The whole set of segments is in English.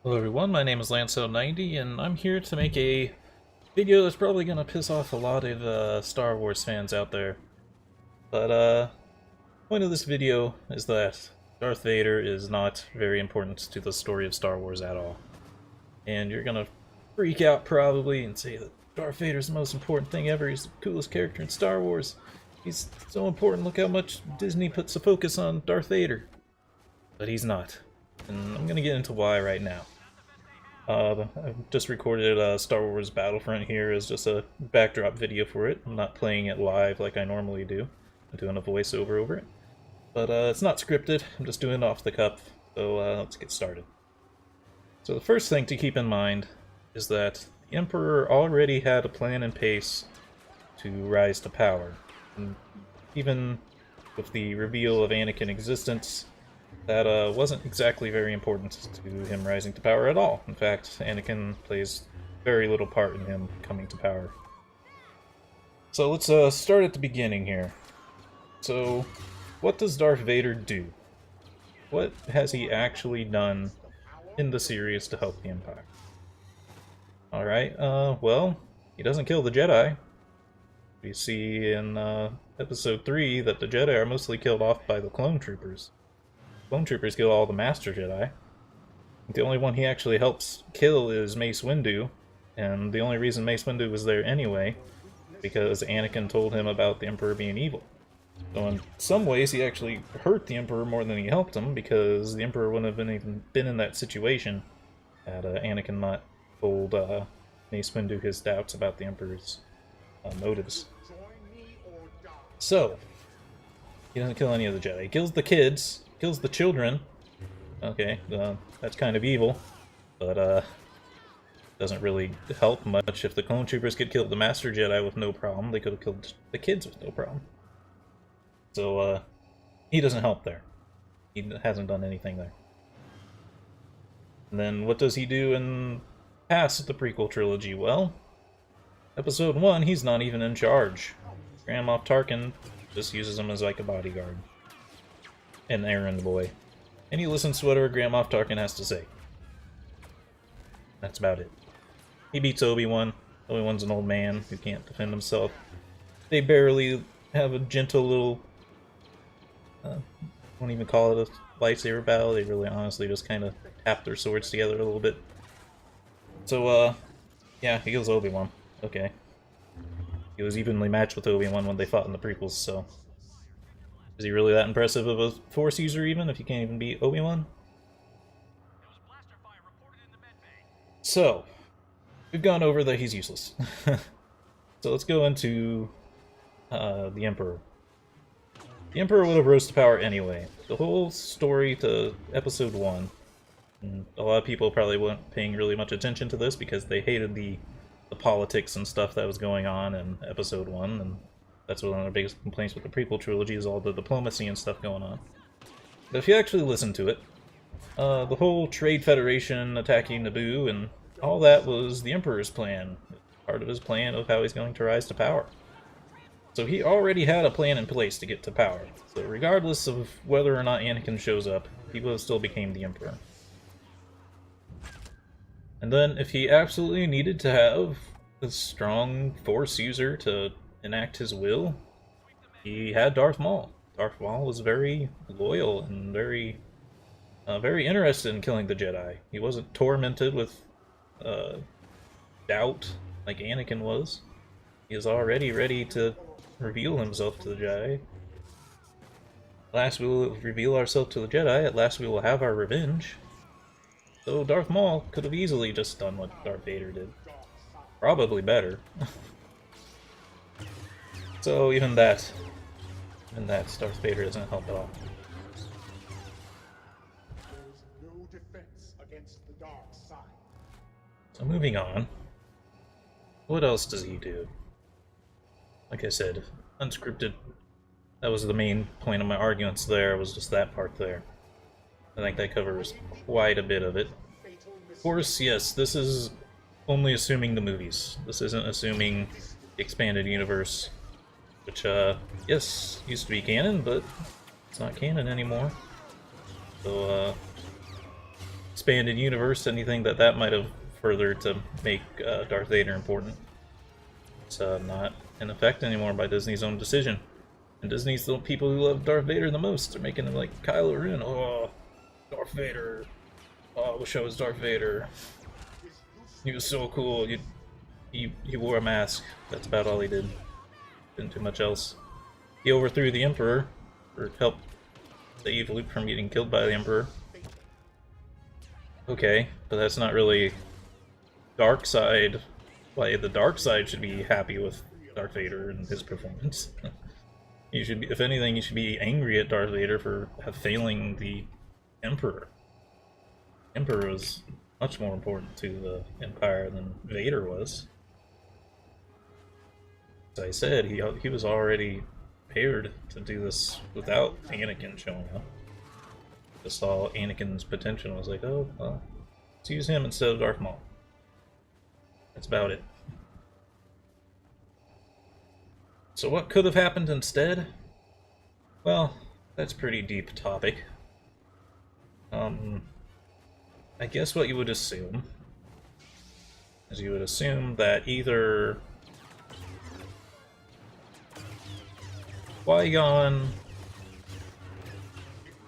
Hello everyone, my name is Lanso90 and I'm here to make a video that's probably gonna piss off a lot of Star Wars fans out there. But point of this video is that Darth Vader is not very important to the story of Star Wars at all. And you're gonna freak out probably and say that Darth Vader's the most important thing ever, he's the coolest character in Star Wars. He's so important, look how much Disney puts a focus on Darth Vader. But he's not. And I'm gonna get into why right now. I've just recorded Star Wars Battlefront here as just a backdrop video for it. I'm not playing it live like I normally do. I'm doing a voiceover over it. But it's not scripted, I'm just doing it off the cuff, so let's get started. So the first thing to keep in mind is that the Emperor already had a plan in place to rise to power. And even with the reveal of Anakin's existence, that wasn't exactly very important to him rising to power at all. In fact, Anakin plays very little part in him coming to power. So let's start at the beginning here. So, what does Darth Vader do? What has he actually done in the series to help the Empire? Alright, well, he doesn't kill the Jedi. We see in Episode 3 that the Jedi are mostly killed off by the clone troopers. Clone troopers kill all the Master Jedi. The only one he actually helps kill is Mace Windu, and the only reason Mace Windu was there anyway, because Anakin told him about the Emperor being evil. So in some ways he actually hurt the Emperor more than he helped him, because the Emperor wouldn't have even been in that situation had Anakin not told Mace Windu his doubts about the Emperor's motives. So, he doesn't kill any of the Jedi. He kills the kids, kills the children. Okay, that's kind of evil, but doesn't really help much. If the clone troopers could kill the Master Jedi with no problem, they could have killed the kids with no problem. So he doesn't help there. He hasn't done anything there. And then what does he do in past the prequel trilogy? Well, Episode 1, he's not even in charge. Grand Moff Tarkin just uses him as like a bodyguard. An errand boy. And he listens to whatever Grand Moff Tarkin has to say. That's about it. He beats Obi-Wan. Obi-Wan's an old man who can't defend himself. They barely have a gentle little... won't even call it a lightsaber battle. They really honestly just kind of tap their swords together a little bit. So, yeah, he kills Obi-Wan. Okay. He was evenly matched with Obi-Wan when they fought in the prequels, so... Is he really that impressive of a Force user even, if he can't even beat Obi-Wan? So, we've gone over that he's useless. So let's go into the Emperor. The Emperor would have rose to power anyway. The whole story to Episode 1, and a lot of people probably weren't paying really much attention to this because they hated the politics and stuff that was going on in Episode 1, and that's one of the biggest complaints with the prequel trilogy is all the diplomacy and stuff going on. But if you actually listen to it, the whole Trade Federation attacking Naboo and all that was the Emperor's plan. Part of his plan of how he's going to rise to power. So he already had a plan in place to get to power. So regardless of whether or not Anakin shows up, he would have still became the Emperor. And then if he absolutely needed to have a strong Force user to enact his will, he had Darth Maul. Darth Maul was very loyal and very interested in killing the Jedi. He wasn't tormented with doubt like Anakin was. He was already ready to reveal himself to the Jedi. At last we will reveal ourselves to the Jedi, at last we will have our revenge. So Darth Maul could have easily just done what Darth Vader did. Probably better. So even that, Darth Vader doesn't help at all. So moving on, what else does he do? Like I said, unscripted. That was the main point of my arguments there, was just that part there. I think that covers quite a bit of it. Of course, yes, this is only assuming the movies. This isn't assuming the expanded universe. Which, yes, used to be canon, but it's not canon anymore. So, expanded universe, anything that might have furthered to make Darth Vader important. It's not in effect anymore by Disney's own decision. And Disney's the people who love Darth Vader the most. They're making him like Kylo Ren. Oh, Darth Vader. Oh, I wish I was Darth Vader. He was so cool. He wore a mask. That's about all he did. Didn't do much else. He overthrew the Emperor, or helped save Luke from getting killed by the Emperor. Okay, but that's not really dark side. Why the dark side should be happy with Darth Vader and his performance. You should be, if anything, you should be angry at Darth Vader for failing the Emperor. Emperor was much more important to the Empire than Vader was. As I said, he was already prepared to do this without Anakin showing up. Just saw Anakin's potential and was like, oh, well, let's use him instead of Darth Maul. That's about it. So what could have happened instead? Well, that's a pretty deep topic. I guess what you would assume is you would assume that either Qui-Gon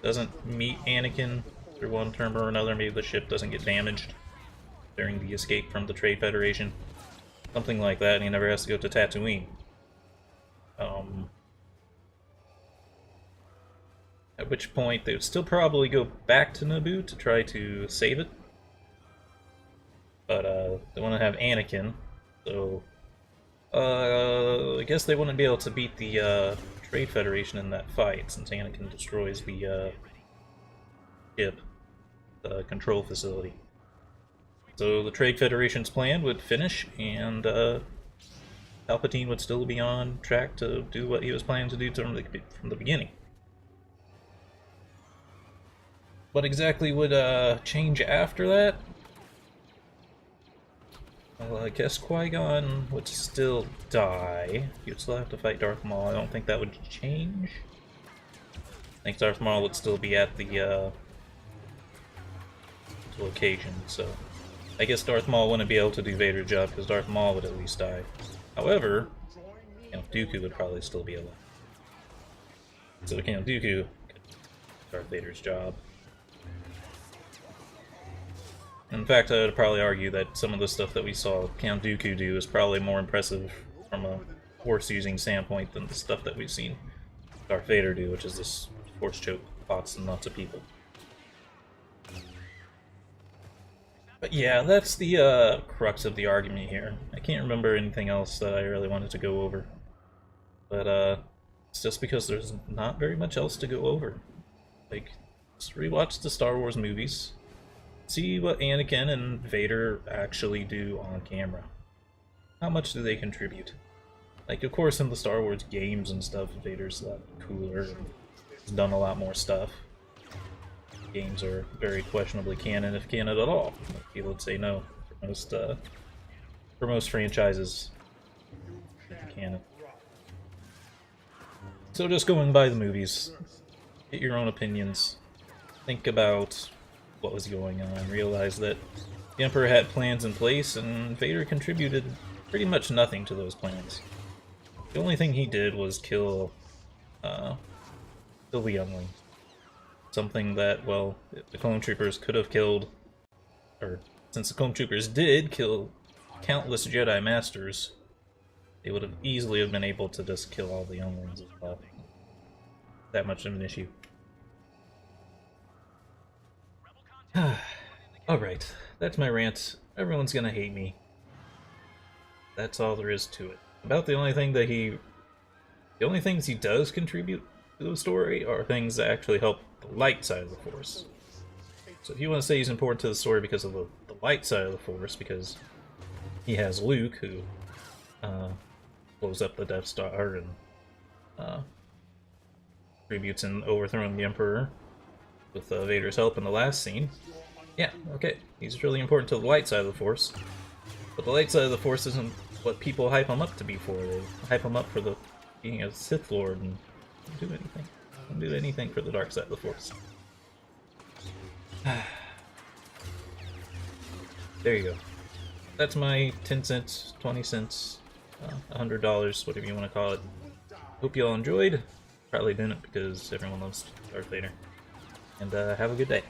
doesn't meet Anakin through one term or another, maybe the ship doesn't get damaged during the escape from the Trade Federation. Something like that, and he never has to go to Tatooine. At which point they would still probably go back to Naboo to try to save it. But they want to have Anakin, so I guess they wouldn't be able to beat the Trade Federation in that fight, since Anakin destroys the ship, the control facility. So the Trade Federation's plan would finish, and Palpatine would still be on track to do what he was planning to do from the beginning. What exactly would change after that? Well, I guess Qui-Gon would still die. He would still have to fight Darth Maul. I don't think that would change. I think Darth Maul would still be at the location, so I guess Darth Maul wouldn't be able to do Vader's job because Darth Maul would at least die. However, Count Dooku would probably still be alive. So Count Dooku could do Darth Vader's job. In fact, I would probably argue that some of the stuff that we saw Count Dooku do is probably more impressive from a Force-using standpoint than the stuff that we've seen Darth Vader do, which is this Force choke lots and lots of people. But yeah, that's the crux of the argument here. I can't remember anything else that I really wanted to go over. But it's just because there's not very much else to go over. Like, just rewatch the Star Wars movies. See what Anakin and Vader actually do on camera. How much do they contribute? Like, of course, in the Star Wars games and stuff, Vader's a lot cooler and has done a lot more stuff. Games are very questionably canon, if canon at all. People would say no for most franchises. Canon. So just going by the movies, get your own opinions. Think about what was going on. Realize that the Emperor had plans in place, and Vader contributed pretty much nothing to those plans. The only thing he did was kill the youngling. Something that, well, if the clone troopers could have killed, or since the clone troopers did kill countless Jedi Masters, they would have easily have been able to just kill all the younglings as well. That much of an issue. Alright, that's my rant. Everyone's gonna hate me. That's all there is to it. About the only thing that the only things he does contribute to the story are things that actually help the light side of the Force. So if you want to say he's important to the story because of the light side of the Force, because he has Luke, who blows up the Death Star and contributes in overthrowing the Emperor with Vader's help in the last scene. Yeah, okay, he's really important to the light side of the Force. But the light side of the Force isn't what people hype him up to be for. They hype him up for being a Sith Lord and don't do anything. Don't do anything for the dark side of the Force. there you go. That's my 10 cents, 20 cents, $100, whatever you want to call it. Hope you all enjoyed. Probably didn't because everyone loves Darth Vader. And have a good day.